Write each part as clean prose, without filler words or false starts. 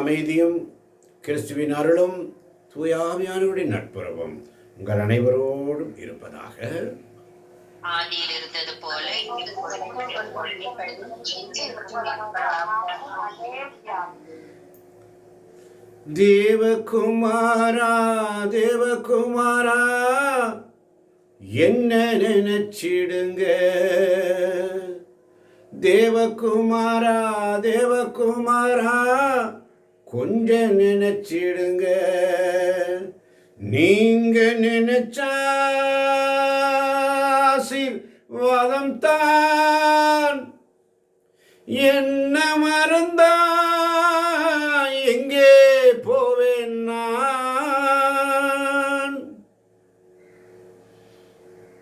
அமைதியும் கிறிஸ்துவின் அருளும் தூய ஆவியானவருடைய நட்புறவும் உங்கள் அனைவரோடும் இருப்பதாக. ஆதியில் இருந்தது போல தேவகுமாரா தேவகுமாரா என்ன நினைச்சிடுங்க. தேவகுமாரா தேவகுமாரா கொஞ்சம் நினைச்சிடுங்க. நீங்க நினைச்சா ஆசீர்வாதம் தான். என்ன மறந்தா எங்கே போவேன் நான்.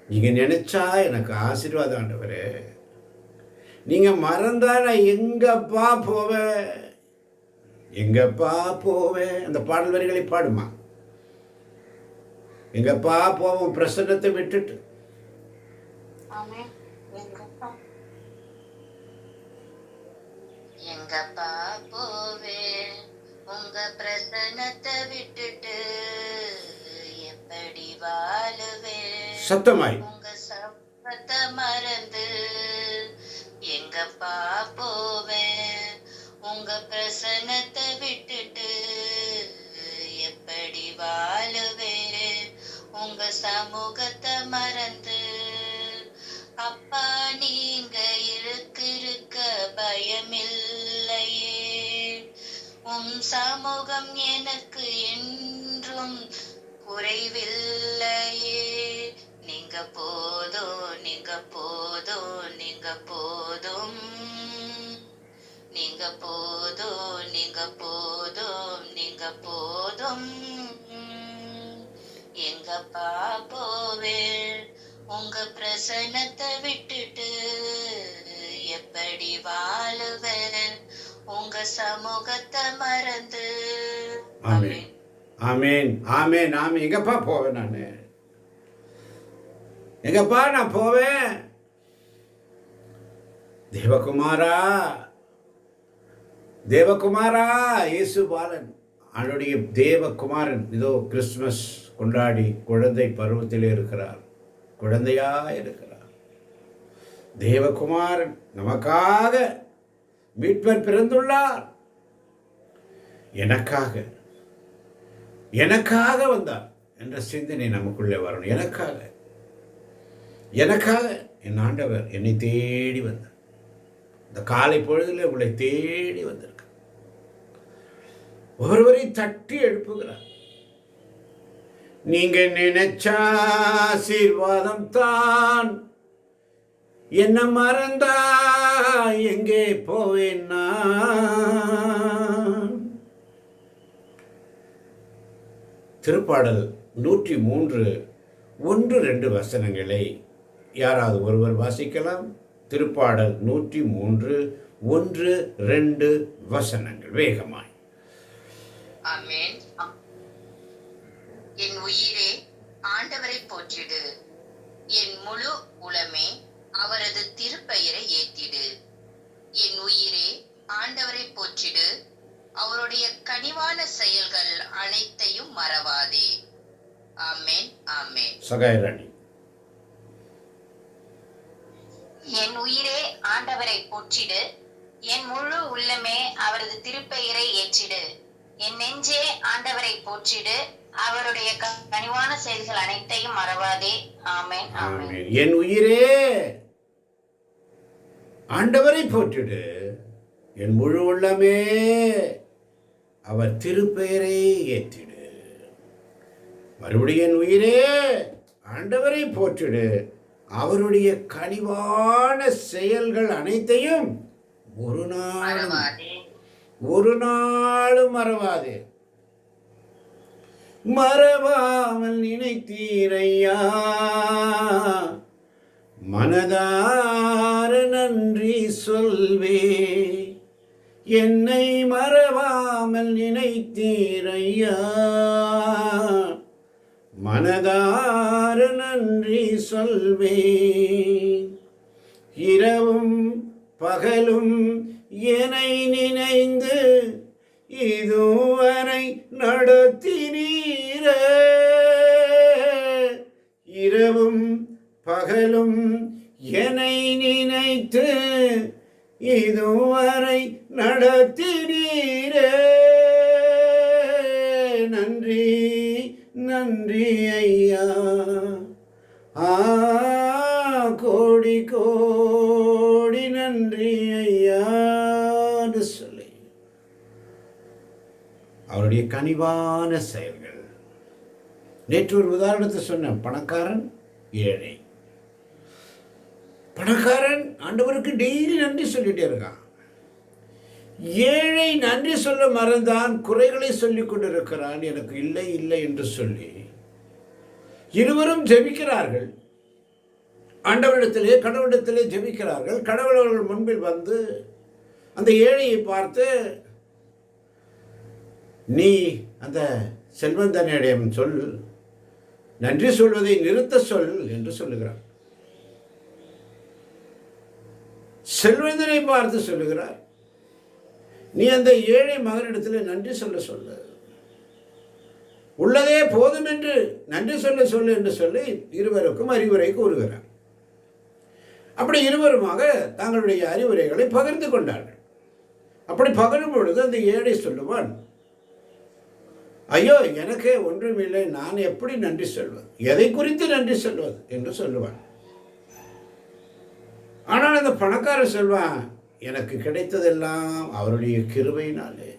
நீங்க நினைச்சா எனக்கு ஆசீர்வாதம் ஆண்டவரே. நீங்க மறந்தா நான் எங்கப்பா போவேன், எங்கப்பா போவேன். அந்த பாடல் வரிகளை பாடுமா. எங்கப்பா போவோம் பிரசன்னத்தை விட்டுட்டு. எங்கப்பா போவேன் உங்க பிரசன்னத்தை விட்டுட்டு, எப்படி வாழுவேன் சத்தமாய் உங்க சத்தத்தை மறந்து. எங்கப்பா போவேன் உங்க பிரசன்னத்தை விட்டுட்டு, எப்படி வாழுவேன் உங்க சமூகத்தை மறந்து. அப்பா நீங்க இருக்க பயமில்லையே, உம் சமூகம் எனக்கு என்றும் குறைவில்லையே. நீங்க போதும் நீங்க போதும் நீங்க போதும், நீங்க போதும் நீங்க போதும் நீங்க போதும். எங்கப்பா போவேன் உங்க பிரசன்னத்தை விட்டுட்டு, எப்படி வாழுவேன் உங்க சமூகத்தை மறந்து. ஆமென் ஆமென் ஆமென் ஆமென். எங்கப்பா போவேன் நான், எங்கப்பா நான் போவேன். தேவகுமாரா தேவகுமாரா இயேசு பாலன் அவனுடைய தேவகுமாரன் இதோ கிறிஸ்துமஸ் கொண்டாடி குழந்தை பருவத்திலே இருக்கிறார், குழந்தையா இருக்கிறார். தேவகுமாரன் நமக்காக மீட்பர் பிறந்துள்ளார். எனக்காக எனக்காக வந்தார் என்ற சிந்தனை நமக்குள்ளே வரணும். எனக்காக எனக்காக என் ஆண்டவர் என்னை தேடி வந்தார். இந்த காலை பொழுதில் உங்களை தேடி வந்திருக்க ஒருவரையும் தட்டி எழுப்புகிறார். நீங்க நினைச்சா ஆசீர்வாதம் தான். என்ன மறந்தா எங்கே போவேன் நான். திருப்பாடல் 103 1-2 வசனங்களை யாராவது ஒருவர் வாசிக்கலாம். திருப்பாடல் 103 1-2 வசனங்கள் வேகமாய். ஆமென். என் உயிரே ஆண்டவரை போற்றிடு, என் முழு உளமே அவரது திருப்பெயரை ஏத்திடு. என் உயிரே ஆண்டவரை போற்றிடு, அவருடைய கனிவான செயல்கள் அனைத்தையும் மறவாதே. ஆமென் ஆமென். சகாயராணி. என் உயிரே ஆண்டவரை போற்றிடு, என் முழு உள்ளமே அவரது திருப்பெயரை ஏற்றிடு. என் நெஞ்சே ஆண்டவரை போற்றிடு, அவருடைய கனிவான செயல்கள் அனைத்தையும் மறவாதே. ஆமென் ஆமென். என் உயிரே ஆண்டவரை போற்றிடு, என் முழு உள்ளமே அவர் திருப்பெயரை ஏற்றிடு. மறுபடியும் என் உயிரே ஆண்டவரை போற்றிடு, அவருடைய கனிவான செயல்கள் அனைத்தையும் ஒரு நாளும் மறவாதே. மறவாமல் நினைத்தீரையா, மனதார நன்றி சொல்வே. என்னை மறவாமல் நினைத்தீரையா, மனதார நன்றி சொல்வே. இரவும் பகலும் என்னை நினைந்து இதுவரை நடத்தினீரே. இரவும் பகலும் என்னை நினைத்து இதுவரை நடத்தினீரே. நன்றி நன்றி ஐயா. கோடி கோடி நன்றி ஐயா சொல்லி அவருடைய கனிவான செயல்கள். நேற்று ஒரு உதாரணத்தை சொன்ன, பணக்காரன் ஏழை. பணக்காரன் ஆண்டவருக்கு டெய்லி நன்றி சொல்லிட்டே இருக்கான். ஏழை நன்றி சொல்ல மறந்தான், குறைகளை சொல்லிக் கொண்டிருக்கிறான், எனக்கு இல்லை இல்லை என்று சொல்லி. இருவரும் ஜெபிக்கிறார்கள், ஆண்டவரிடத்திலே கடவுளிடத்திலே ஜெபிக்கிறார்கள். கடவுள் அவர்கள் முன்பில் வந்து அந்த ஏழையை பார்த்து, நீ அந்த செல்வந்தனிடம் சொல், நன்றி சொல்வதை நிறுத்த சொல் என்று சொல்லுகிறார். செல்வந்தனை பார்த்து சொல்லுகிறார், நீ அந்த ஏழை மகனிடத்தில் நன்றி சொல்ல உள்ளதே போதும் என்று நன்றி சொல்லு என்று சொல்லி இருவருக்கும் அறிவுரை கூறுகிறார். அப்படி இருவருமாக தங்களுடைய அறிவுரைகளை பகிர்ந்து கொண்டார்கள். அப்படி பகிரும் பொழுது அந்த ஏழை சொல்லுவான், ஐயோ எனக்கே ஒன்றுமில்லை, நான் எப்படி நன்றி சொல்வது, எதை குறித்து நன்றி சொல்வது என்று சொல்லுவான். ஆனால் அந்த பணக்காரர் சொல்வான், எனக்கு கிடைத்ததெல்லாம் அவருடைய கிருபையினாலே,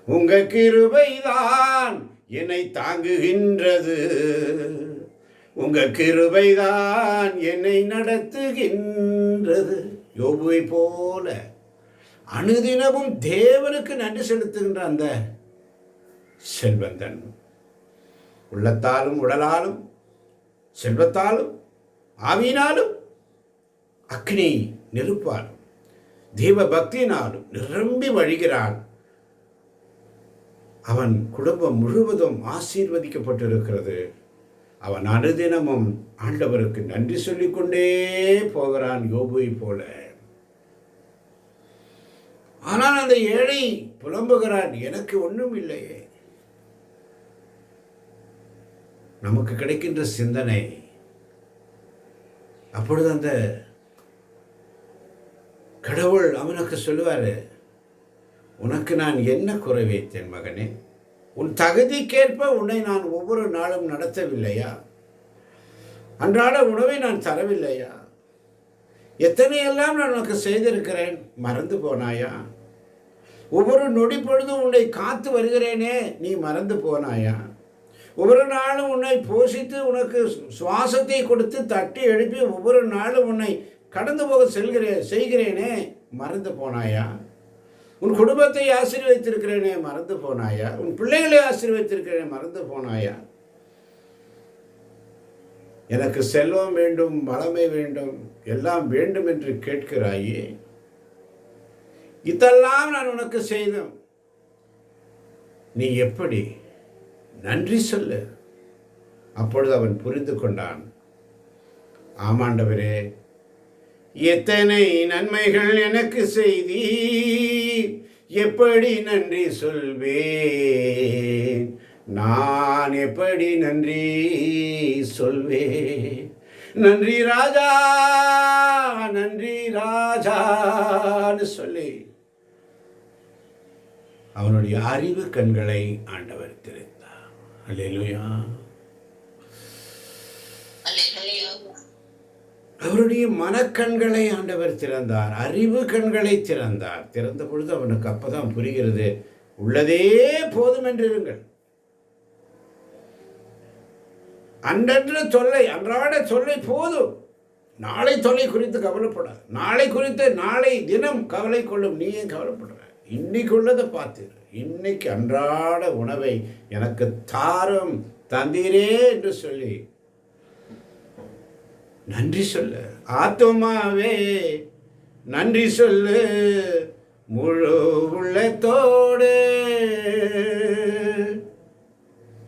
உங்க கிருபைதான் என்னை தாங்குகின்றது, உங்க கிருபைதான் என்னை நடத்துகின்றது. யோபுவை போல அனுதினமும் தேவனுக்கு நன்றி செலுத்துகின்ற அந்த செல்வந்தன் உள்ளத்தாலும் உடலாலும் செல்வத்தாலும் ஆவியினாலும் அக்னி நெருப்பாலும் தெய்வ பக்தியினாலும் நிரம்பி வழிகிறான். அவன் குடும்பம் முழுவதும் ஆசீர்வதிக்கப்பட்டிருக்கிறது. அவன் அனுதினமும் ஆண்டவருக்கு நன்றி சொல்லிக்கொண்டே போகிறான், யோபுவை போல. ஆனால் அந்த ஏழை புலம்புகிறான், எனக்கு ஒன்றும் இல்லையே. நமக்கு கிடைக்கின்ற சிந்தனை அப்பொழுது அந்த கடவுள் அவனுக்கு சொல்லுவார், உனக்கு நான் என்ன குறை வைத்தேன் மகனே? உன் தகுதிக்கேற்ப உன்னை நான் ஒவ்வொரு நாளும் நடத்தவில்லையா? அன்றாட உணவை நான் தரவில்லையா? எத்தனையெல்லாம் நான் உனக்கு செய்திருக்கிறேன், மறந்து போனாயா? ஒவ்வொரு நொடி பொழுதும் உன்னை காத்து வருகிறேனே, நீ மறந்து போனாயா? ஒவ்வொரு நாளும் உன்னை போஷித்து உனக்கு சுவாசத்தை கொடுத்து தட்டி எழுப்பி ஒவ்வொரு நாளும் உன்னை கடந்து போக செய்கிறேனே, மறந்து போனாயா? உன் குடும்பத்தை ஆசீர்வதித்திருக்கிறேனே, மறந்து போனாயா? உன் பிள்ளைகளை ஆசீர்வதித்திருக்கிறேனே, மறந்து போனாயா? எனக்கு செல்வம் வேண்டும், வளமை வேண்டும், எல்லாம் வேண்டும் என்று கேட்கிறாயே, இதெல்லாம் நான் உனக்கு செய்தேன், நீ எப்படி நன்றி சொல்லு. அப்பொழுது அவன் புரிந்து கொண்டான், ஆமாண்டவரே, எத்தனை நன்மைகள் எனக்கு செய்தீர், எப்படி நன்றி சொல்வேன், நான் எப்படி நன்றி சொல்வேன். நன்றி ராஜா, நன்றி ராஜான்னு சொல்லி அவனுடைய அறிவு கண்களை ஆண்டவர் திறந்தார். அல்லேலூயா. அவருடைய மனக்கண்களை ஆண்டவர் திறந்தார், அறிவு கண்களை திறந்தார். திறந்த பொழுது அவனுக்கு அப்பதான் புரிகிறது, உள்ளதே போதும் என்றிருங்கள். அன்றன்று தொல்லை, அன்றாட தொல்லை போதும், நாளை தொல்லை குறித்து கவலைப்படாது. நாளை குறித்து நாளை தினம் கவலை கொள்ளும், நீ ஏன் கவலைப்படுற? இன்னைக்கு உள்ளதை பார்த்து, இன்னைக்கு அன்றாட உணவை எனக்கு தாரும் தந்தீரே என்று சொல்லி நன்றி சொல்லு. ஆத்துமாவே நன்றி சொல்லு, முழு உள்ளத்தோடு.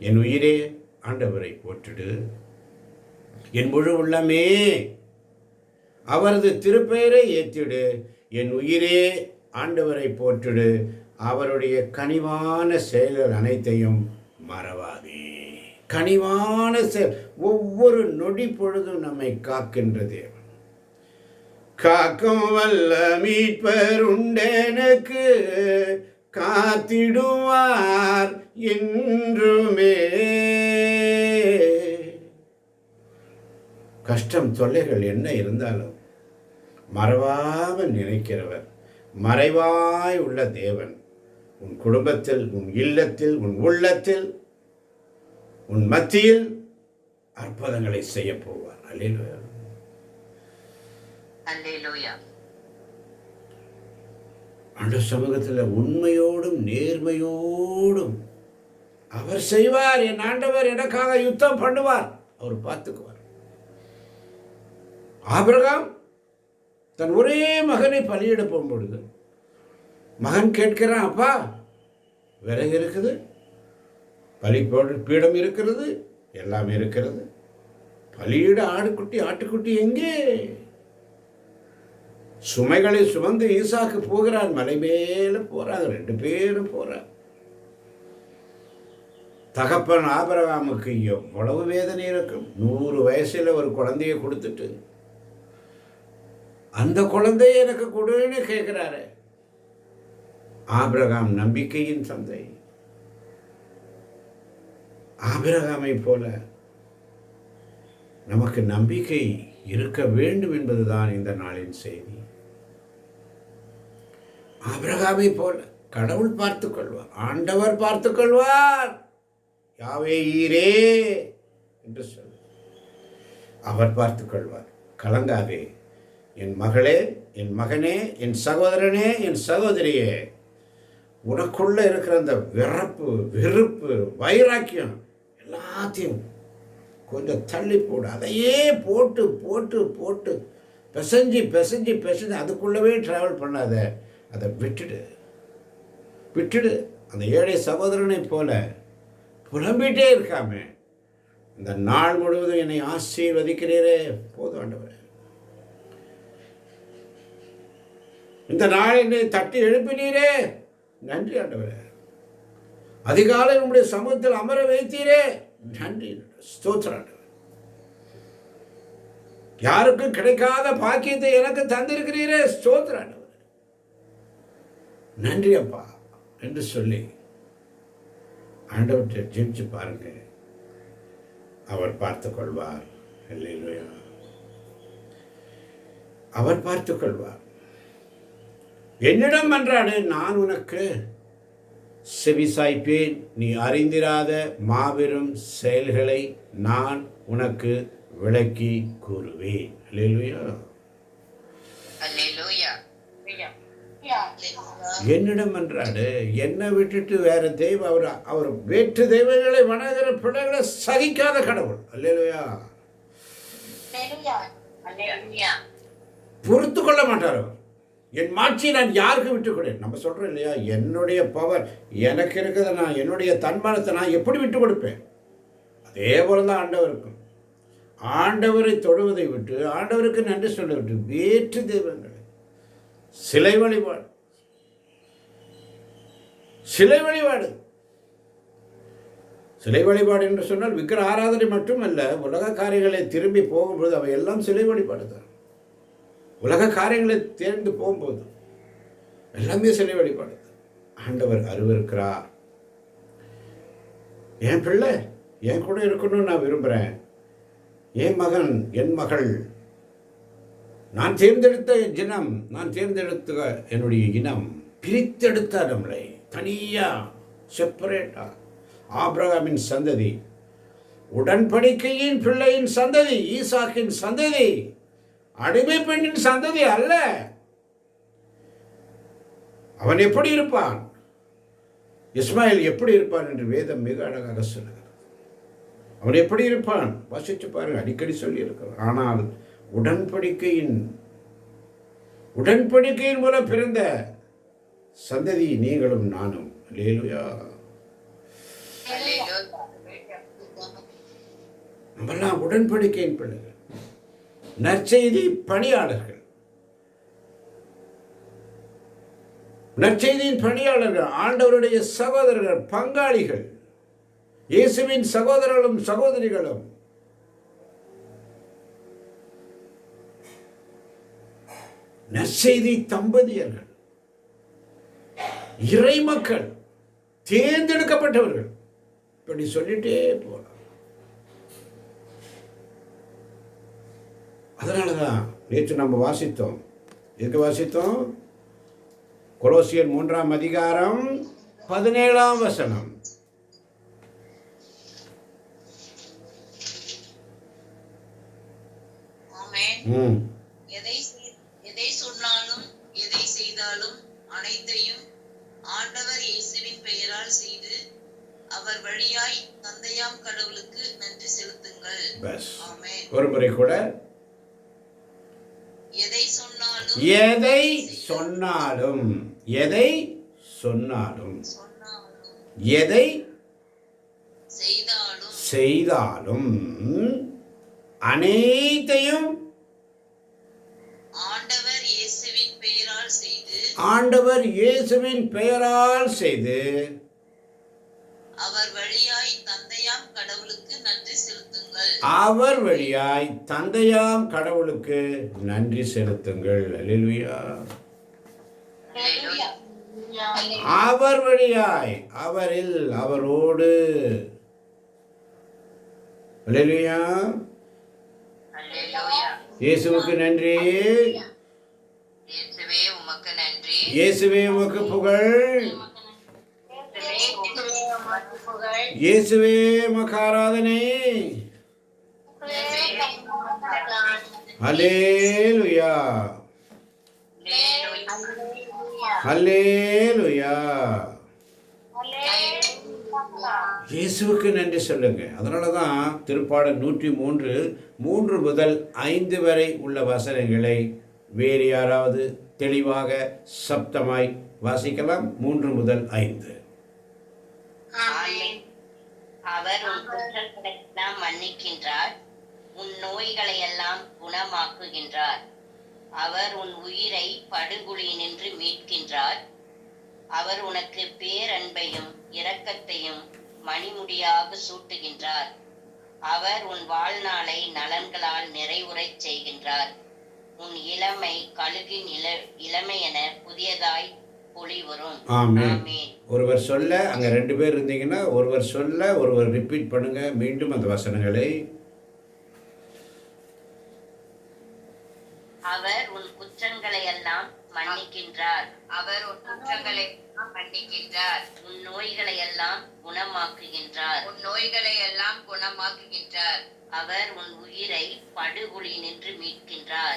என் உயிரே ஆண்டவரை போற்றிடு, என் முழு உள்ளமே அவரது திருப்பெயரை ஏற்றிடு. என் உயிரே ஆண்டவரை போற்றிடு, அவருடைய கனிவான செயல்கள் அனைத்தையும் மறவாதே. கனிவான செயல் ஒவ்வொரு நொடி பொழுதும் நம்மை காக்கின்ற தேவன். காக்கும் வல்ல மீட்பர் உண்டெனக்கு, காத்திடுவார் என்றுமே. கஷ்டம் தொல்லைகள் என்ன இருந்தாலும் மறவாமல் நினைக்கிறவர், மறைவாய் உள்ள தேவன் உன் குடும்பத்தில், உன் இல்லத்தில், உன் உள்ளத்தில், உன் மத்தியில் அற்புதங்களை செய்ய போவார். அல்லேலூயா, அல்லேலூயா. ஆண்டவர் சமூகத்தில் உண்மையோடும் நேர்மையோடும் அவர் செய்வார். என் ஆண்டவர் எனக்காக யுத்தம் பண்ணுவார், அவர் பார்த்துக்குவார். ஆபிரகாம் தன் ஒரே மகனை பலியிட போகும்பொழுது மகன் கேட்கிறான், அப்பா விறகு இருக்குது, பலி பீடம் இருக்கிறது, எல்லாம் இருக்கிறது, பலியிட ஆடுக்குட்டி ஆட்டுக்குட்டி எங்கே? சுமைகளை சுமந்து ஈசாக்கு போகிறான். மலை மேல போறாங்க, 2 பேரும் போறாங்க. தகப்பன் ஆபிரகாமுக்கு எவ்வளவு வேதனை இருக்கும். 100 வயசுல ஒரு குழந்தைய கொடுத்துட்டு அந்த குழந்தைய எனக்கு கொடுன்னு கேட்கிறாரு. ஆபிரகாம் நம்பிக்கையின் தந்தை. ஆபிரகாமை போல நமக்கு நம்பிக்கை இருக்க வேண்டும் என்பதுதான் இந்த நாளின் செய்தி. ஆபிரகாமை போல கடவுள் பார்த்துக் கொள்வார், ஆண்டவர் பார்த்துக் கொள்வார். யாவே ஈரே என்று சொல், அவர் பார்த்துக் கொள்வார். கலங்காதே என் மகளே, என் மகனே, என் சகோதரனே, என் சகோதரியே. உனக்குள்ள இருக்கிற அந்த விறப்பு, வெறுப்பு, வைராக்கியம் எல்லாத்தையும் கொஞ்சம் தள்ளி போடு. அதையே போட்டு போட்டு போட்டு பிசைஞ்சு பிசைஞ்சு பிசைஞ்சு அதுக்குள்ளவே ட்ராவல் பண்ணாத. அதை விட்டுடு விட்டுடு. அந்த ஏழை சகோதரனை போல புலம்பிகிட்டே இருக்காம, இந்த நாள் முழுவதும் என்னை ஆசீர்வதிக்கிறீரே போதும் ஆண்டவரே, இந்த நாள் என்னை தட்டி எழுப்பினீரே நன்றி ஆண்டவரே, அதிகாலை உங்களுடைய சமூகத்தில் அமர வைத்தீரே நன்றி, ஸ்தோத்திரம் ஆண்டவரே, யாருக்கும் கிடைக்காத பாக்கியத்தை எனக்கு தந்திருக்கிறீரே ஸ்தோத்திரம் ஆண்டவரே, நன்றி அப்பா என்று சொல்லி ஆண்டவர்கிட்ட ஜெபிச்சு பாருங்க. அவர் பார்த்துக் கொள்வார். அல்லேலூயா, அவர் பார்த்துக் கொள்வார். என்னிடம் மன்றாடு, நான் உனக்கு செவிசாய்ப்பேன். நீ அறிந்திராத மாபெரும் செயல்களை நான் உனக்கு விளக்கி கூறுவேன். அல்லேலூயா, அல்லேலூயா. என்னிடம் மன்றாடு. என்னை விட்டுட்டு வேற தெய்வம், அவர் வேற்று தெய்வங்களை வணங்குகிற பிள்ளைகளை சகிக்காத கடவுள். அல்லேலூயா, பொறுத்து கொள்ள மாட்டார் அவர். என் மாட்சியை நான் யாருக்கு விட்டுக் கொடு? நம்ம சொல்றோம் இல்லையா, என்னுடைய பவர் எனக்கு இருக்கிறத நான், என்னுடைய தன்மானத்தை நான் எப்படி விட்டு கொடுப்பேன்? அதே போலதான் ஆண்டவருக்கும். ஆண்டவரை தொழுவதை விட்டு, ஆண்டவருக்கு நன்றி சொல்ல விட்டு வேற்று தெய்வங்கள், சிலை வழிபாடு, சிலை வழிபாடு, சிலை வழிபாடு என்று சொன்னால் விக்கிர ஆராதனை மட்டுமல்ல, உலக காரியங்களை திரும்பி போகும்போது அவை எல்லாம் சிலை வழிபாடு தான். உலக காரியங்களை தேர்ந்து போகும்போது எல்லாமே சிலை வழிபாடு. ஆண்டவர் அருவருக்கிறார். என் பிள்ளை என் கூட இருக்கணும்னு நான் விரும்புகிறேன். என் மகன், என் மகள், நான் தேர்ந்தெடுத்த ஜனம், நான் தேர்ந்தெடுத்த என்னுடைய இனம், பிரித்தெடுத்த நம்மளை தனியா செப்பரேட்டா. ஆபிரகாமின் சந்ததி, உடன்படிக்கையின் பிள்ளையின் சந்ததி, ஈசாக்கின் சந்ததி, அடிமை பெண்ணின் சந்ததி அல்ல. அவன் எப்படி இருப்பான், இஸ்மாயில் எப்படி இருப்பான் என்று வேதம் மிக அழகாக சொல்லுகிறது. அவன் எப்படி இருப்பான் வாசிச்சு பாருங்க, அடிக்கடி சொல்லி இருக்கிறார். ஆனால் உடன்படிக்கையின் மூலம் பிறந்த சந்ததி நீங்களும் நானும். அல்லேலூயா, நம்மெல்லாம் உடன்படிக்கையின் பிள்ளைகள், நற்செய்தி பணியாளர்கள். நற்செய்தியின் பணியாளர்கள், ஆண்டவருடைய சகோதரர்கள், பங்காளிகள், இயேசுவின் சகோதரர்களும் சகோதரிகளும், நற்செய்தி தம்பதியர்கள், இறைமக்கள், தேர்ந்தெடுக்கப்பட்டவர்கள், இப்படி சொல்லிட்டே போலாம். அதனாலதான் நேற்று நம்ம வாசித்தோம். எதுக்கு வாசித்தோம்? கொலோசியர் 3ஆம் அதிகாரம் 17ஆம் வசனம். எதை சொன்னாலும் எதை செய்தாலும் அனைத்தையும் ஆண்டவர் இயேசுவின் பெயரால் செய்து அவர் வழியாய் தந்தையாம் கடவுளுக்கு நன்றி செலுத்துங்கள். ஆமென். ஒரு முறை கூட எதை சொன்னாலும் எதை செய்தாலும் அனைத்தையும் ஆண்டவர் இயேசுவின் பெயரால் செய்து அவர் வழியாய் தந்தையாம் கடவுளுக்கு நன்றி செலுத்துங்கள். அல்லேலூயா. அவர் வழியாய், அவரில், அவரோடு. அல்லேலூயா. இயேசுவுக்கு நன்றி. இயேசுவே உமக்கு புகழ். இயேசுவே உமக்கு ஆராதனை. அல்லேலூயா. அல்லேலூயா. இயேசுவுக்கு நன்றி சொல்லுங்க. அதனாலதான் திருப்பாடல் 103 3 முதல் 5 வரை உள்ள வசனங்களை வேறு யாராவது தெளிவாக சப்தமாய் வாசிக்கலாம். 3 முதல் 5. அவர் உன் குற்றங்களை எல்லாம் மன்னிக்கின்றார், உன் நோய்களை எல்லாம் குணமாக்குகின்றார். அவர் உன் உயிரை படுகுழியினின்று மீட்கின்றார். அவர் உனக்கு பேரன்பையும் இரக்கத்தையும் மணிமுடியாக சூட்டுகின்றார். அவர் உன் வாழ்நாளை நலன்களால் நிறைவுறச் செய்கின்றார். உன் இளமை கழுகின் இளமை என புதியதாய் பொலிவரும். ஆமென். ஒருவர் சொல்ல, அங்க 2 பேர் இருந்தீங்கன்னா ஒருவர் சொல்ல, ஒருவர் ரிப்பீட் பண்ணுங்க மீண்டும் அந்த வசனங்களை. அவர் உன் குற்றங்களை எல்லாம் மன்னிக்கின்றார். அவர் உன் குற்றங்களை மன்னிக்கின்றார். உன் நோய்களை எல்லாம் குணமாக்குகின்றார். அவர் உன் உயிரை படுகுழியினின்று மீட்கின்றார்.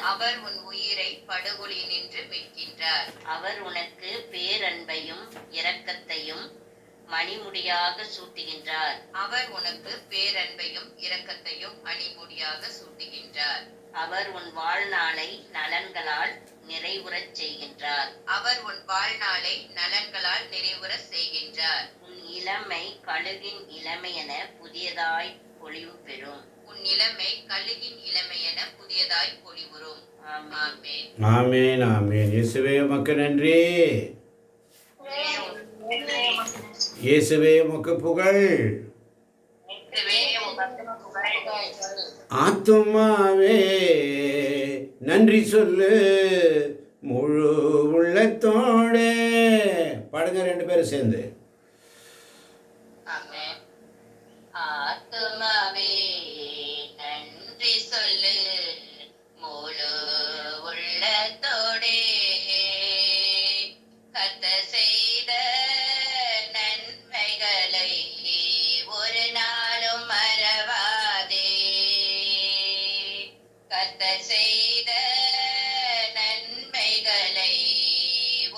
அவர் உனக்கு பேரன்பையும் இரக்கத்தையும் மணிமுடியாக சூட்டுகின்றார். அவர் உன் வாழ்நாளை நலன்களால் நிறைவுறச் செய்கின்றார். உன் இளமை கழுகின் இளமை என புதியதாய் பொலிவு பெறும். ஆமென். ஆமென். இயேசுவே உமக்கு நன்றி. இயேசுவே உமக்கு புகழ். ஆத்துமாவே நன்றி சொல்லு முழு உள்ளத்தோடே. பாடுங்க 2 பேரும் சேர்ந்து. ஆத்துமாவே நன்றி சொல்லு முழு உள்ளத்தோடே. கர்த்தர் செய்த நன்மைகளை ஒரு நாளும் மறவாதே. கர்த்தர் செய்த நன்மைகளை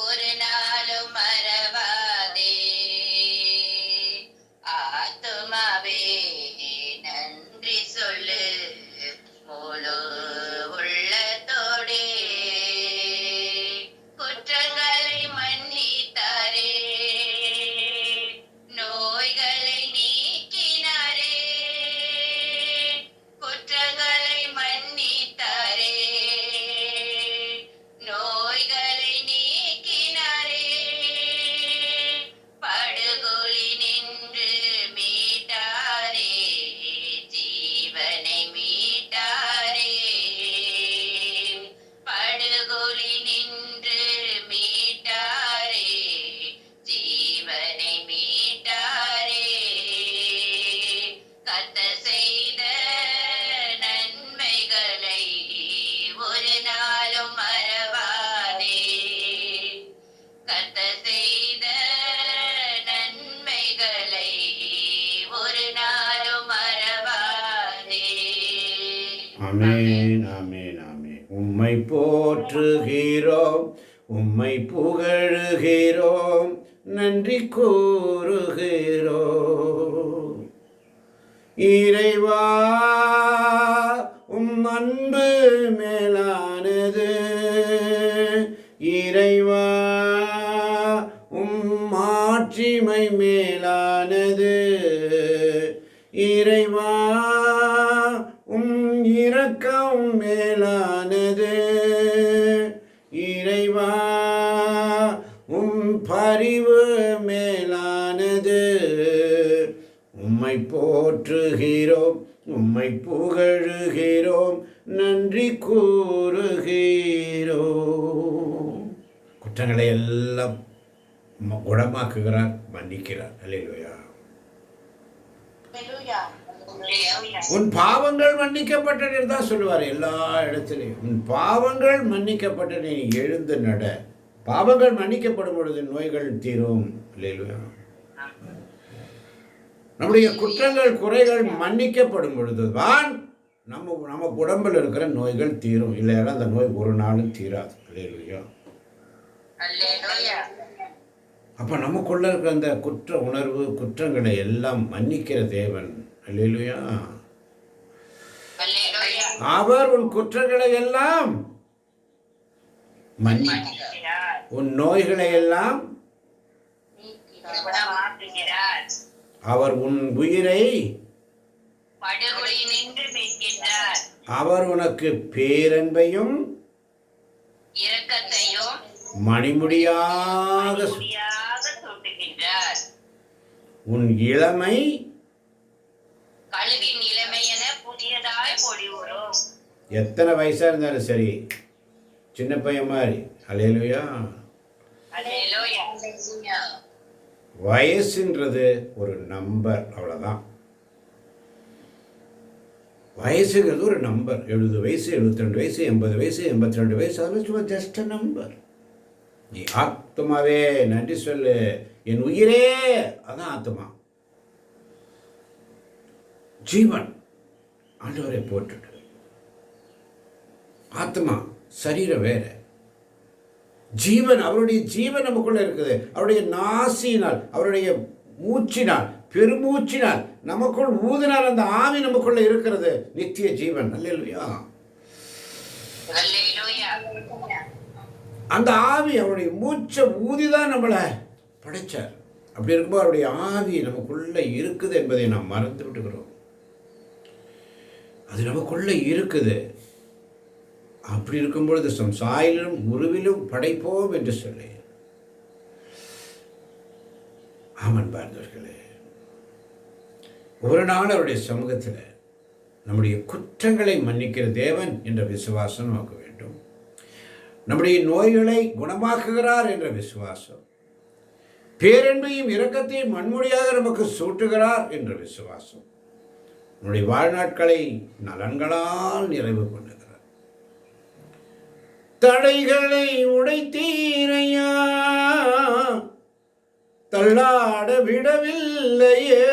ஒரு நாளும் மறவாதே. ஆத்துமாவே ஆமேன் ஆமேன் ஆமேன். உம்மை போற்றுகிறோம், உம்மை புகழுகிறோம், நன்றி கூறுகிறோம். இறைவா உம் அன்பு மேலானது, இறைவா உம் ஆட்சிமை மேலானது, இறைவா உம் இரக்கம் மேலானது, இறைவா உம் பரிவு மேலானது. உம்மை போற்றுகிறோம், உம்மை புகழுகிறோம், நன்றி கூறுகிறோம். குற்றங்களை எல்லாம் குணமாக்குகிறார், மன்னிக்கிறார். அல்லேலூயா. உன் பாவங்கள் மன்னிக்கப்பட்டது தான் சொல்லுவார் எல்லா இடத்துலையும். உன் பாவங்கள் மன்னிக்கப்பட்ட நீ எழுந்து நட. பாவங்கள் மன்னிக்கப்படும் பொழுது நோய்கள் தீரும். அல்லேலூயா. நம்முடைய குற்றங்கள் குறைகள் மன்னிக்கப்படும் பொழுது தான் நம்ம உடம்பில் இருக்கிற நோய்கள் தீரும். இல்லையா அந்த நோய் ஒரு நாளும் தீராது. அல்லேலூயா. அப்ப நமக்குள்ள இருக்கிற அந்த குற்ற உணர்வு, குற்றங்களை எல்லாம் மன்னிக்கிற தேவன். அல்லேலூயா. அவர் உன் குற்றங்களை எல்லாம் மன்னிக்கிறார், உன் நோய்களை எல்லாம் அவர் உன் உயிரை அவர் உனக்கு பேரன்பையும் இரக்கத்தையும் மணிமுடியாக சூட்டுகின்றார். உன் இளமை கழுகின் இளமை என புதியதாய் பொழிவுறும். எத்தனை வயசா இருந்தாலும் சரி, சின்ன பையன் மாதிரி. அல்லேலூயா. அல்லேலூயா. வயசுன்றது ஒரு நம்பர், அவ்வளோதான். வயசுங்கிறது ஒரு நம்பர். 70 வயசு, 72 வயசு, 80 வயசு, 82 வயசு, அதெல்லாம் சும்மா ஜஸ்ட் அ நம்பர். நீ ஆத்மாவே நன்றி சொல்லு, என் உயிரே, அதான் ஆத்மா. ஜீவன் ஆண்டவரை போட்டுட்டு, ஆத்மா சரீரம் வேற. ஜீவன், அவருடைய ஜீவன் நமக்குள்ள இருக்குது. அவருடைய நாசினால், அவருடைய மூச்சினால், பெருமூச்சினால் நமக்குள் ஊதினால் அந்த ஆவி நமக்குள்ள இருக்கிறது, நித்திய ஜீவன். அல்லேலூயா. அந்த ஆவி, அவருடைய மூச்சை ஊதிதான் நம்மளை படைச்சார். அப்படி இருக்கும்போது அவருடைய ஆவி நமக்குள்ள இருக்குது என்பதை நாம் மறந்து விட்டுக்கிறோம். அது நமக்குள்ள இருக்குது. அப்படி இருக்கும்பொழுது சாயலிலும் உருவிலும் படைப்போம் என்று சொல்லி. ஆமன் பார்ந்தவர்களே, ஒரு நாள் அவருடைய சமூகத்தில் நம்முடைய குற்றங்களை மன்னிக்கிற தேவன் என்ற விசுவாசம் நமக்கு வேண்டும். நம்முடைய நோய்களை குணமாக்குகிறார் என்ற விசுவாசம், பேரன்பையும் இரக்கத்தையும் மண்முடியாக நமக்கு சூட்டுகிறார் என்ற விசுவாசம், நம்முடைய வாழ்நாட்களை நலன்களால் நிறைவு பண்ணுகிறார். தடைகளை உடைத்தீரையா, தள்ளாட விடவில்லையே,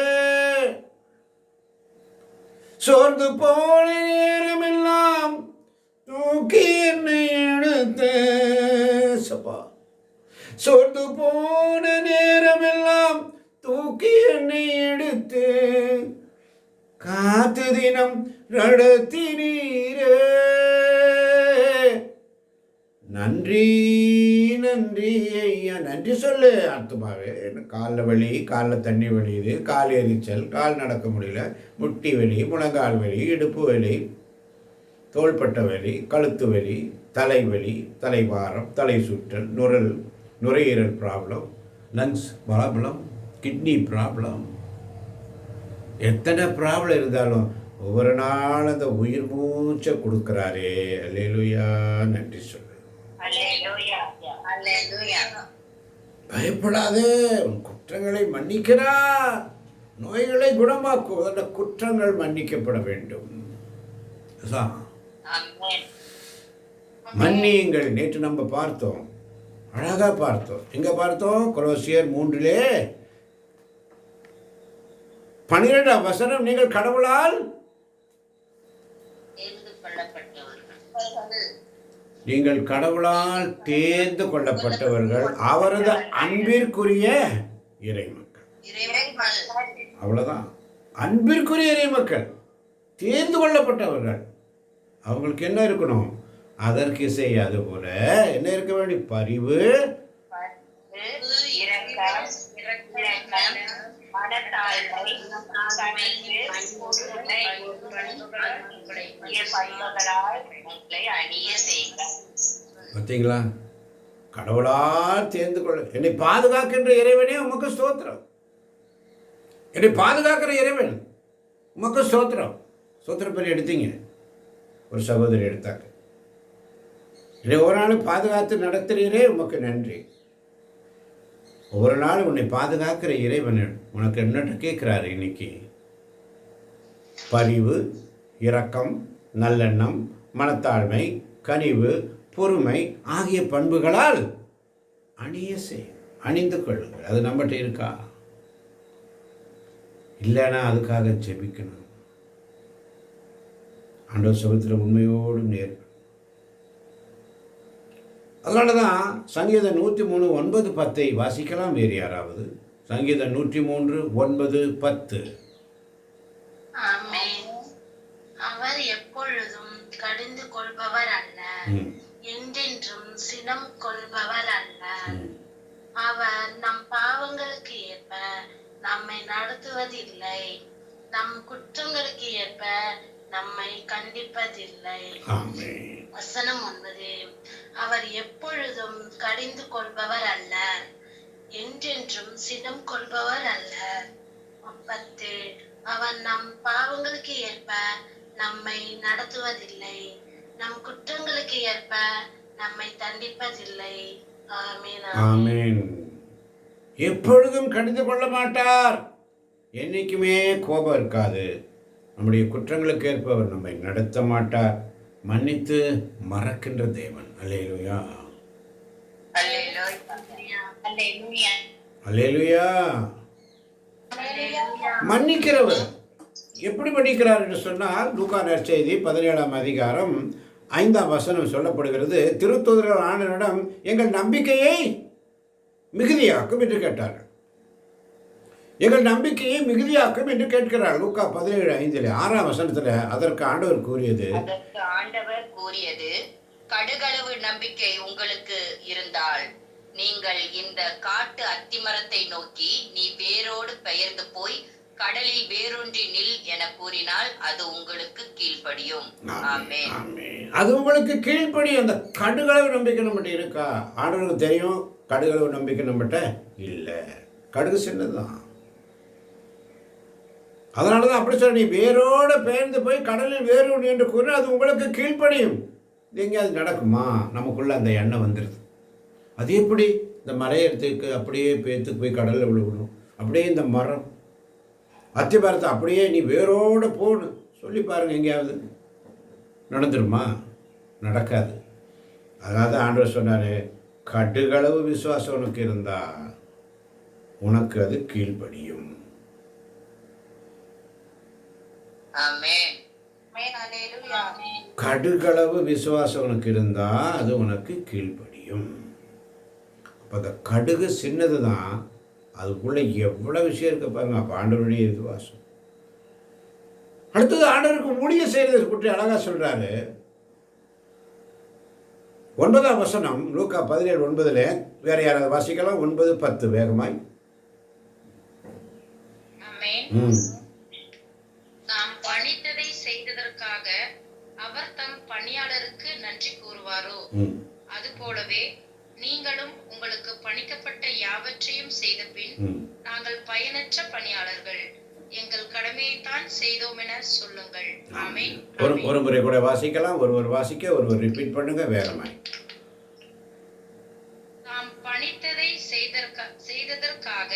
சோர்ந்து போன நேரமெல்லாம் தூக்கி என்னை எடுத்த சபா, சோர்ந்து போன நேரமெல்லாம் தூக்கி என்னை எடுத்து காத்து தினம் நடத்தினீரே. நன்றி நன்றி ஐயா, நன்றி சொல்லு ஆத்துமாவே. காலில் வலி, காலில் தண்ணி வலியுது, கால் எரிச்சல், கால் நடக்க முடியல, முட்டி வலி, முழங்கால் வலி, இடுப்பு வலி, தோள்பட்ட வலி, கழுத்து வலி, தலைவலி, தலைவாரம், தலை சுற்றல், நுரையீரல் problem, lungs problem, kidney problem, எத்தனை ப்ராப்ளம் இருந்தாலும் ஒவ்வொரு நாள் அந்த உயிர் மூச்சை கொடுக்குறாரே. அல்லேலூயா. நன்றி சொல்லு. பயப்படாதே, உன் குற்றங்களை மன்னிக்கிறார், நோய்களை குணமாக்குவதற்கு குற்றங்கள் மன்னிக்கப்பட வேண்டும். மன்னியுங்கள். நேற்று நம்ம பார்த்தோம், அழகா பார்த்தோம். எங்க பார்த்தோம்? கொலோசியர் 3:12 நீங்கள் கடவுளால் தேர்ந்து கொள்ளப்பட்டவர்கள். நீங்கள் கடவுளால் தேர்ந்து கொள்ளப்பட்டவர்கள், அவரது அன்பிற்குரிய இறைமக்கள். அவ்வளவுதான். அன்பிற்குரிய இறைமக்கள், தேர்ந்து கொள்ளப்பட்டவர்கள். அவங்களுக்கு என்ன இருக்கணும்? அதற்கு இசை. அது போல என்ன இருக்க வேண்டிய? பரிவு, பார்த்தீங்களா? கடவுளால் தேர்ந்து கொள்ள. என்னை பாதுகாக்கின்ற இறைவனே உமக்கு ஸ்தோத்திரம். என்னை பாதுகாக்கிற இறைவன் உமக்கு ஸ்தோத்திரம். ஸ்தோத்திரம் பேர் எடுத்தீங்க, ஒரு சகோதரி எடுத்தாங்க. என்னை ஒரு நாள் பாதுகாத்து நடத்துகிறீரே, உமக்கு நன்றி. ஒவ்வொரு நாளும் உன்னை பாதுகாக்கிற இறைவன் உனக்கு என்னட்டு கேட்குறாரு இன்னைக்கு? பரிவு, இரக்கம், நல்லெண்ணம், மனத்தாழ்மை, கனிவு, பொறுமை ஆகிய பண்புகளால் அணிந்து கொள்ளுங்கள். அது நம்மகிட்ட இருக்கா? இல்லைன்னா அதுக்காக ஜெபிக்கணும். ஆண்டவர் சமூகத்தில் உண்மையோடும் நேர்மை. அதனால தான் சங்கீதம் 103:9-10 வாசிக்கலாம். வேறு யாராவது? சங்கீதம் 103:9-10. அவர் எப்பொழுதும் கடிந்து கொள்பவர் அல்ல, என்றென்றும் சினம் கொள்பவர் அல்ல. அவர் நம் பாவங்களுக்கு ஏற்ப நம்மை நடத்துவதில்லை, நம் குற்றங்களுக்கு ஏற்ப நம்மை கண்டிப்பதில்லை. வசனம் 9. அவர் எப்பொழுதும் கடிந்து கொள்பவர் அல்ல, என்றென்றும் சினம் கொள்பவர் அல்ல. 10. அவர் நம் பாவங்களுக்கு ஏற்ப நம்மை நடத்துவதில்லை, நம் குற்றங்களுக்கு ஏற்ப நம்மை தண்டிப்பதில்லை. ஆமென். ஆமென். எப்பொழுதும் கடிந்து கொள்ள மாட்டார். என்னைக்குமே கோபம் இருக்காது. நம்முடைய குற்றங்களுக்கு ஏற்ப அவர் நம்மை நடத்த மாட்டார். மன்னித்து மறக்கின்ற தேவன். அல்லேலூயா, அல்லேலூயா. மன்னிக்கிறவர். எப்படி மன்னிக்கிறார் என்று சொன்னால், லூக்கா நற்செய்தி 17ஆம் அதிகாரம் 5ஆம் வசனம் சொல்லப்படுகிறது. திருத்தூதர்கள் ஆண்டவரிடம் எங்கள் நம்பிக்கையை மிகுதியாக்கும் என்று கேட்டார்கள். எங்கள் நம்பிக்கையை மிகுதியாக்கும் என்று கேட்கிறார். லூக்கா 17:5 6ஆம் வசனத்தில் அதற்கு ஆண்டவர் கூறியது, கடுகளவு நம்பிக்கை உங்களுக்கு இருந்தால் நீங்கள் இந்த காட்டு அத்திமரத்தை நோக்கி, நீ வேரோடு பெயர்ந்து போய் கடலில் வேரூன்றி நில் என கூறினால் அது உங்களுக்கு கீழ்ப்படியும். ஆமென். அது உங்களுக்கு கீழ்ப்படியும். அந்த கடுகளவு நம்பிக்கை நம்மகிட்ட இருக்கா? ஆண்டவருக்கு தெரியும் கடுகளவு நம்பிக்கை நம்மகிட்ட இல்லை. கடுகு சின்னதுதான். அதனால தான் அப்படி சொல்ல, நீ வேரோடு பெயர்ந்து போய் கடலில் வேரூன்றி என்று கூறினால் அது உங்களுக்கு கீழ்ப்படியும். எங்கேயாவது நடக்குமா? நமக்குள்ள அந்த எண்ணம் வந்துடுது. அது எப்படி? இந்த மரையத்துக்கு அப்படியே பேர்த்து போய் கடலில் விழுவிடும். அப்படியே இந்த மரம் அத்தி மரத்தை அப்படியே நீ வேரோடு போன்னு சொல்லி பாருங்கள், எங்கேயாவது நடந்துருமா? நடக்காது. அதாவது ஆண்டவர் சொன்னார், கடுகளவு விசுவாசம் உனக்கு இருந்தா உனக்கு அது கீழ்ப்படியும். கடுகளவு விசுவாசம் உனக்கு இருந்தா அது உனக்கு கீழ்ப்படியும். அப்போ அந்த கடுகு சின்னது தான், அதுக்குள்ளே எவ்வளோ விஷயம் இருக்க பாருங்க. அப்போ ஆண்டவருடைய விசுவாசம். அடுத்தது ஆண்டவருக்கு ஊழியம் செய்யறது பற்றி அழகாக சொல்கிறாரு. 9ஆம் வசனம் லூக்கா 17:9. வேற யாராவது வாசிக்கலாம்? 9:10 வேகமாய். நாம் பணித்ததை செய்ததற்காக அவர் தம் பணியாளருக்கு நன்றி கூறுவாரோ, அது போலவே நீங்களும் உங்களுக்கு பணிக்கப்பட்ட யாவற்றையும் செய்த பின், நாங்கள் பயனற்ற பணியாளர்கள், எங்கள் கடமையைத்தான் செய்தோம் என சொல்லுங்கள். ஆமென். ஒரு முறை கூட வாசிக்கலாம். ஒருவர் வாசிக்க, ஒருவர் ரிப்பீட் பண்ணுங்க வேகமாய். நாம் பணித்ததை செய்ததற்காக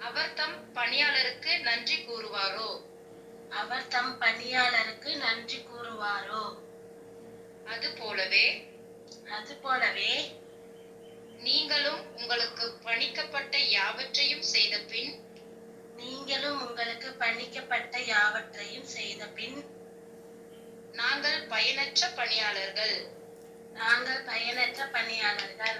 அவர் தம் பணியாளருக்கு நன்றி கூறுவாரோ, அது போலவே நீங்களும் உங்களுக்கு பணிக்கப்பட்ட யாவற்றையும் செய்த பின், நீங்களும் உங்களுக்கு பணிக்கப்பட்ட யாவற்றையும் செய்த பின் நாங்கள் பயனற்ற பணியாளர்கள், நாங்கள் பயனற்ற பணியாளர்கள்,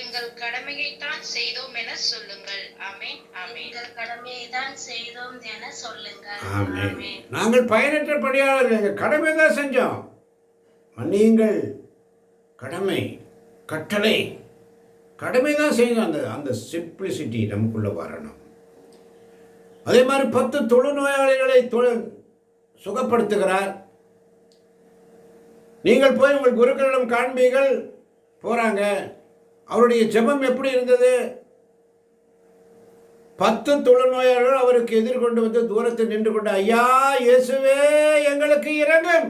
எங்கள் கடமையைத்தான் செய்தோம் என சொல்லுங்கள். ஆமென், ஆமென். எங்கள் கடமையை தான் செய்தோம் என சொல்லுங்கள். ஆமென். ஆமென். நாங்கள் பயனற்ற பணியாளர்கள், எங்கள் கடமை தான் செஞ்சோம். மன்னியுங்கள். கடமை, கட்டளை, கடமை தான் செய்யணும். அந்த அந்த சிம்பிளிசிட்டி நமக்குள்ள வரணும். அதே மாதிரி 10 தொழுநோயாளிகளை சுகப்படுத்துகிறார். நீங்கள் போய் உங்கள் குருக்களிடம் காண்பீர்கள். போறாங்க. அவருடைய ஜெபம் எப்படி இருந்தது? 10 தொழுநோயாளர்கள் அவருக்கு எதிர்கொண்டு வந்து தூரத்தில் நின்று கொண்டு, ஐயா இயேசுவே எங்களுக்கு இரங்கும்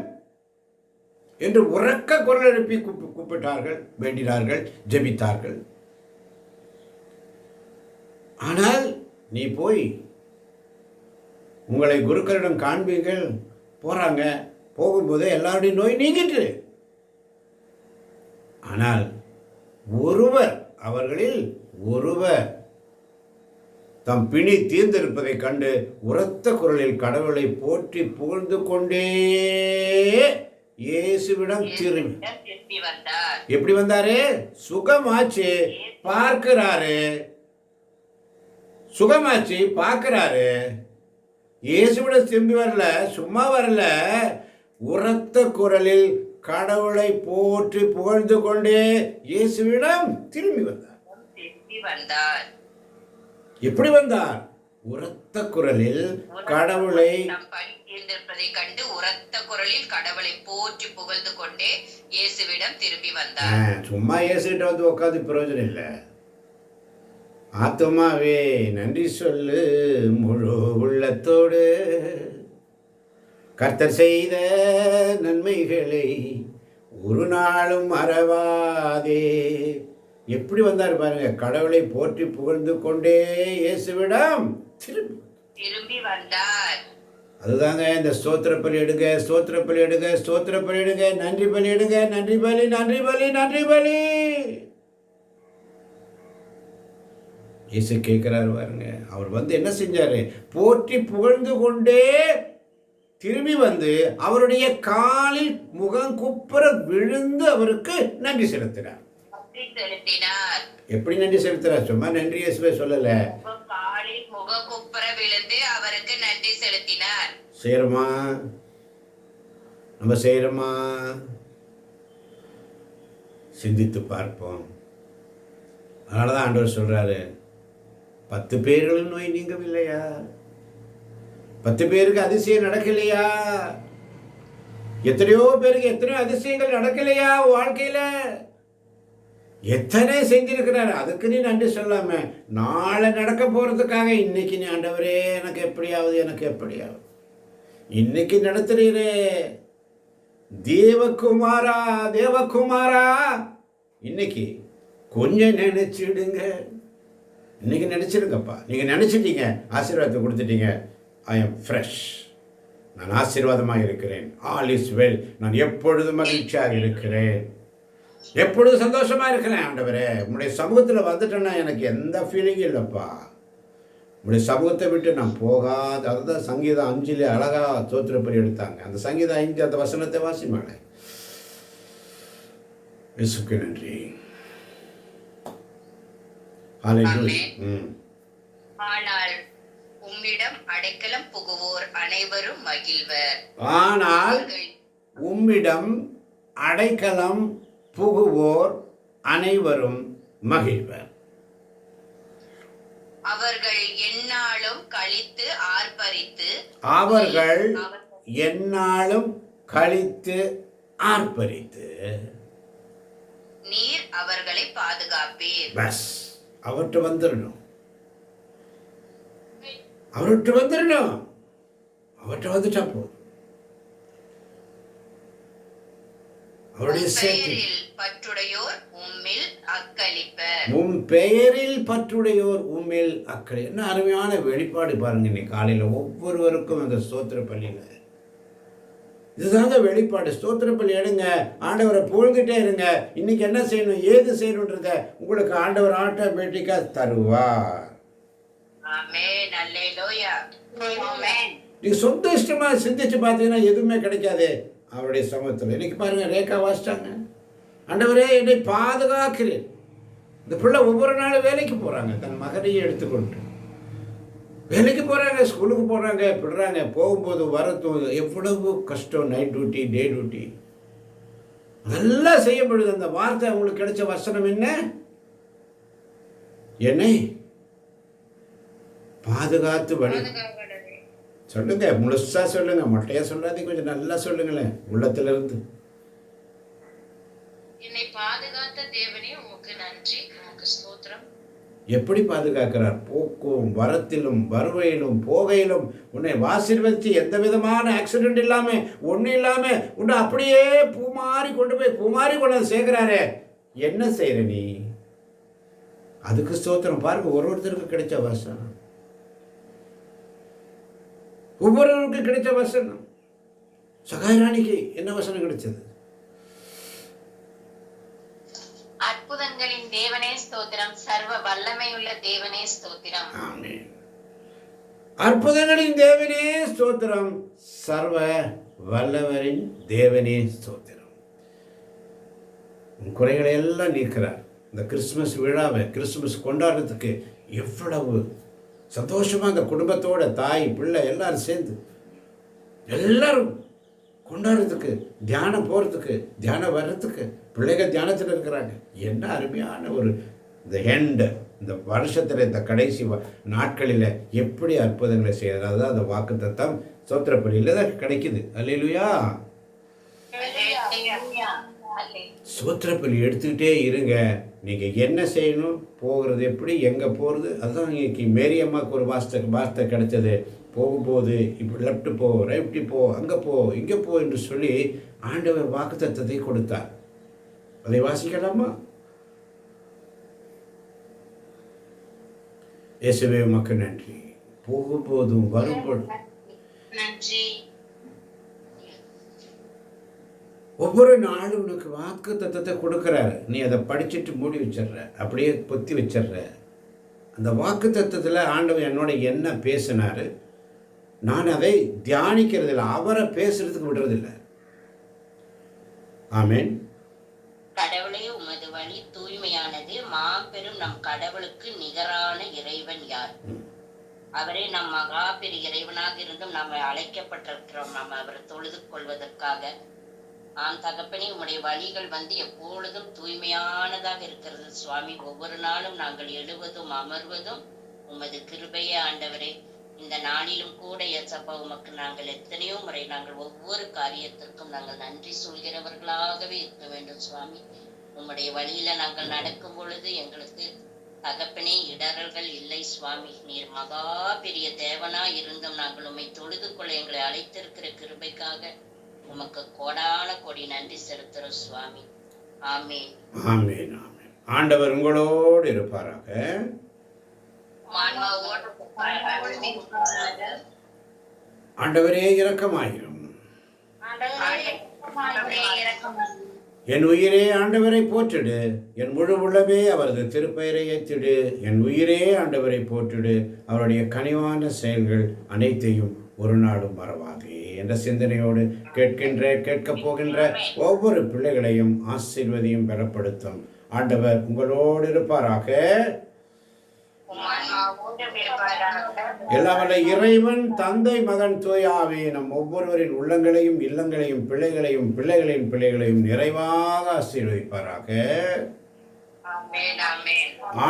என்று உரக்க குரல் எழுப்பி கூப்பிட்டார்கள், வேண்டினார்கள், ஜெபித்தார்கள். ஆனால் நீ போய் உங்களை குருக்களிடம் காண்பீர்கள். போறாங்க. போகும்போது எல்லாருடைய நோய் நீங்கிட்டு. ஆனால் அவர்களில் ஒருவர் தம் பிணி தீர்ந்திருப்பதைக் கண்டு உரத்த குரலில் கடவுளை போற்றி புகழ்ந்து கொண்டே இயேசுவிடம் திரும்பி வந்தார். எப்படி வந்தாரு? சுகமாச்சு, பார்க்கிறாரு. சுகமாச்சு, பார்க்கிறாரு. இயேசுவிடம் திரும்பி வரல, சும்மா வரல. உரத்த குரலில் கடவுளை போற்றி புகழ்ந்து கொண்டே இயேசுவிடம் திரும்பி வந்தார். எப்படி வந்தார்? உரத்த குரலில் கடவுளை கண்டு உரத்த குரலில் கடவுளை போற்றி புகழ்ந்து கொண்டே இயேசுவிடம் திரும்பி வந்தார். சும்மா இயேசுகிட்ட வந்து உட்காந்து பிரயோஜனம் இல்லை. ஆத்துமாவே நன்றி சொல்லு முழு உள்ளத்தோடு, கர்த்தர் செய்த நன்மைகளை ஒரு நாளும் மறவாதே. எப்படி வந்தார் பாருங்க. கடவுளை போற்றி புகழ்ந்து கொண்டே இயேசுவிடம் திரும்பி வந்தார். அதுதாங்க இந்த ஸ்தோத்திர பலி எடுங்க, ஸ்தோத்திர பலி எடுங்க, ஸ்தோத்திர பலி எடுங்க, நன்றி பலி எடுங்க, நன்றி பலி, நன்றி பலி, நன்றி பலி. இயேசு கேட்கிறாரு பாருங்க. அவர் வந்து என்ன செஞ்சாரு? போற்றி புகழ்ந்து கொண்டே திரும்பி வந்து அவருடைய காலில் முகம் குப்புற விழுந்து அவருக்கு நன்றி செலுத்தினார். எப்படி நன்றி செலுத்துறார்? சும்மா நன்றி இயேசுவே சொல்லல, காலில் முகம் குப்புற விழுந்து அவருக்கு நன்றி செலுத்தினார். செய்யறோமா? நம்ம செய்யறோமா? சிந்தித்து பார்ப்போம். அதனாலதான் ஆண்டவர் சொல்றாரு, 10 பேர்களின் நோய் நீங்கவில்லையா? 10 பேருக்கு அதிசயம் நடக்கலையா? எத்தனையோ பேருக்கு எத்தனையோ அதிசயங்கள் நடக்கலையா வாழ்க்கையில? எத்தனை செஞ்சிருக்கிறாரு. அதுக்கு நீ நன்றி சொல்லாம நாளை நடக்க போறதுக்காக இன்னைக்கு நீ ஆண்டவரே எனக்கு எப்படியாவது, எனக்கு எப்படியாவது இன்னைக்கு நடத்துறீரே தேவகுமாரா, தேவகுமாரா, இன்னைக்கு கொஞ்சம் நினைச்சிடுங்க. இன்னைக்கு நினைச்சிருங்கப்பா. நீங்க நினைச்சிட்டீங்க, ஆசீர்வாதத்தை கொடுத்துட்டீங்க. I am fresh. நான் ஆசீர்வாதமாக இருக்கிறேன். All is well. நான் எப்பொழுதும் மகிழ்ச்சியாக இருக்கிறேன், எப்பொழுதும் சந்தோஷமா இருக்கிறேன். ஆண்டவரே உங்களுடைய சமூகத்தில் வந்துட்டேன்னா எனக்கு எந்த ஃபீலிங்கும் இல்லைப்பா. உங்களுடைய சமூகத்தை விட்டு நான் போகாத. அதுதான் சங்கீதம் 5 அழகா ஸ்தோத்திரப்பலி எடுத்தாங்க. அந்த சங்கீதம் 5 அந்த வசனத்தை வாசிமாட. இயேசுவுக்கு நன்றி. ஆனால் உம்மிடம் அடைக்கலம் புகுவோர் அனைவரும் மகிழ்வர். ஆனால் உம்மிடம் அடைக்கலம் புகுவோர் அனைவரும் மகிழ்வர். அவர்கள் எந்நாளும் கழித்து ஆர்ப்பரித்து, அவர்கள் எந்நாளும் கழித்து ஆர்ப்பரித்து நீர் அவர்களை பாதுகாப்பீர். பஸ் அவர்கிட்ட வந்துடணும், அவர்கிட்ட வந்துடணும். அவர்கிட்ட வந்துட்டா போதும். அவருடைய பெயரில் பற்றுடையோர் உம்மில் அக்களிப்பர். உம் பெயரில் பற்றுடையோர் உம்மில் அக்களி. என்ன அருமையான வெளிப்பாடு பாருங்க. இன்னைக்கு காலையில ஒவ்வொருவருக்கும் அந்த ஸ்தோத்திர பள்ளியில இதுதாங்க வெளிப்பாடு. ஸ்தோத்திர பள்ளி எடுங்க, ஆண்டவரை புகழ்ந்துட்டே இருங்க. இன்னைக்கு என்ன செய்யணும், ஏது செய்யணுன்றத உங்களுக்கு ஆண்டவர் ஆட்டோமேட்டிக்கா தருவார். ஆமென். அல்லேலூயா. ஆமென். நீங்க சொந்த இஷ்டமா சிந்திச்சு பார்த்தீங்கன்னா எதுவுமே கிடைக்காது அவருடைய சமூகத்தில். இன்னைக்கு பாருங்க, ரேகா வாசிட்டாங்க, ஆண்டவரே என்னை பாதுகாக்கிறேன். இந்த பிள்ளை ஒவ்வொரு நாளும் வேலைக்கு போறாங்க, தன் மகனையும் எடுத்துக்கொண்டு வேலைக்கு போறாங்க, ஸ்கூலுக்கு போறாங்க, விடுறாங்க, போகும்போது வரத்தும் எவ்வளவு கஷ்டம். நைட் டியூட்டி, டே டியூட்டி அதெல்லாம் செய்யப்படுது. அந்த வார்த்தை அவங்களுக்கு கிடைச்ச வசனம் என்ன? என்னை பாதுகாத்து வழி. சொல்லுங்க, முழுசா சொல்லுங்க, மொட்டையா சொல்லாதீங்க, கொஞ்சம் நல்லா சொல்லுங்களேன் உள்ளத்துல இருந்து. என்னை பாதுகாத்த தேவனே உமக்கு நன்றி, உமக்கு ஸ்தோத்திரம். எப்படி பாதுகாக்கிறார்? போக்கும் வரத்திலும் வருவையிலும் போகையிலும் உன்னை ஆசீர்வதித்து எந்த விதமான ஆக்சிடென்ட் இல்லாம ஒன்றும் இல்லாம உன்னை அப்படியே பூமாரி கொண்டு வந்து சேர்க்கிறாரே. என்ன செய்யற நீ? அதுக்கு ஸ்தோத்திரம். பாருங்க, ஒருத்தருக்கு கிடைச்ச வசனம், ஒவ்வொருவருக்கும் கிடைச்ச வசனம். சகாயராணிக்கு என்ன வசனம் கிடைச்சது? அற்புதங்களின் தேவனே ஸ்தோத்திரம், சர்வ வல்லமையுள்ள தேவனே ஸ்தோத்திரம். ஆமென். அற்புதங்களின் தேவனே ஸ்தோத்திரம், சர்வ வல்லவரின் தேவனே ஸ்தோத்திரம். உன் குறைகளை எல்லாம் நீக்கிறார். இந்த கிறிஸ்துமஸ் விழாவை, கிறிஸ்துமஸ் கொண்டாடுறதுக்கு எவ்வளவு சந்தோஷமா அந்த குடும்பத்தோட தாய் பிள்ளை எல்லாரும் சேர்ந்து எல்லாரும் கொண்டாடுறதுக்கு, தியானம் போகிறதுக்கு, தியானம் வர்றதுக்கு, பிள்ளைகள் தியானத்தில் இருக்கிறாங்க. என்ன அருமையான ஒரு இந்த எண்டு, இந்த வருஷத்தில் இந்த கடைசி நாட்களில் எப்படி அற்புதங்களை செய்யறது. அதுதான் அந்த வாக்கு தத்தம் சோத்திரப்பள்ளியில் தான் கிடைக்குது. அல்லேலூயா. சோத்திரப்பள்ளி எடுத்துக்கிட்டே இருங்க. நீங்கள் என்ன செய்யணும், போகிறது எப்படி, எங்கே போகிறது, அதுதான் இன்னைக்கு மேரி அம்மாவுக்கு ஒரு வார்த்தை கிடைச்சது. போகும்போது இப்படி லெஃப்ட் போ, ரைட்டு போ, அங்கே போ, இங்கே போ என்று சொல்லி ஆண்டவர் வாக்கு தத்தத்தை கொடுத்தார். அதை வாசிக்கலாமா? இயேசுவே உமக்கு நன்றி. போகும்போதும் வரும்போதும் நன்றி. ஒவ்வொரு நாளும் உனக்கு வாக்கு தத்தத்தை கொடுக்குறாரு. நீ அதை படிச்சுட்டு மூடி வச்சிடுற, அப்படியே பொத்தி வச்சிடுற. அந்த வாக்கு தத்தத்தில் ஆண்டவர் என்னோட என்ன பேசினாரு, நான் அதை தியானிக்கிறதில்ல, அவரை பேசுறதுக்கு விடுறதில்லை. ஆமென். கடவுளே, உமது வழி தூய்மையானது. மாபெரும் நம் கடவுளுக்கு நிகரான இறைவன் யார்? அவரே நம் மகா பெரிய இறைவனாக இருந்தும் நம்மை அழைக்கப்பட்டிருக்கிறோம், நாம் அவரை தொழுது கொள்வதற்காக. தகப்பனே, உம்முடைய வழிகள் எப்பொழுதும் தூய்மையானதாக இருக்கிறது சுவாமி. ஒவ்வொரு நாளும் நாங்கள் எழுவதும் அமர்வதும் உமது கிருபையே ஆண்டவரே. இந்த நாளிலும் கூட ஏசப்பா, உமக்கு நாங்கள் எத்தனையோ முறை நாங்கள் ஒவ்வொரு காரியத்திற்கும் நாங்கள் நன்றி சொல்கிறவர்களாகவே இருக்க வேண்டும் சுவாமி. உம்முடைய வழியில நாங்கள் நடக்கும் பொழுது எங்களுக்கு தகப்பனே இடரல்கள் இல்லை சுவாமி. நீர் மகா பெரிய தேவனா இருந்தும் நாங்கள் உம்மை தொழுது கொள்ள எங்களை அழைத்திருக்கிற கிருபைக்காக உமக்கு கோடான கோடி நன்றி செலுத்துறோம் சுவாமி. ஆமென். ஆமென். ஆமென். ஆண்டவர் உங்களோடு இருப்பாராக. ஆண்டவரே இரக்கமாயிரும். என் உயிரே ஆண்டவரை போற்றிடு, என் முழு உள்ளமே அவரது திருப்பெயரை ஏற்றிடு. என் உயிரே ஆண்டவரை போற்றிடு, அவருடைய கனிவான செயல்கள் அனைத்தையும் ஒரு நாளும் மறவாதே என்ற சிந்தனையோடு கேட்கப் போகின்ற ஒவ்வொரு பிள்ளைகளையும் ஆசீர்வதியும் பெறப்படுத்தும் ஆண்டவர் உங்களோடு இருப்பாராக. எல்லாம் வல்ல இறைவன் தந்தை மகன் தூய ஆவி நம் ஒவ்வொருவரின் உள்ளங்களையும் இல்லங்களையும் பிள்ளைகளையும் பிள்ளைகளின் பிள்ளைகளையும் நிறைவாக ஆசீர்வதிப்பாராக.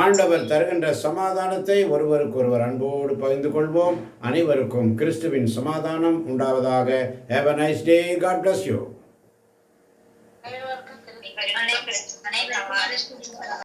ஆண்டவர் தருகின்ற சமாதானத்தை ஒருவருக்கு ஒருவர் அன்போடு பகிர்ந்து கொள்வோம். அனைவருக்கும் கிறிஸ்துவின் சமாதானம் உண்டாவதாக. Have a nice day. God bless you.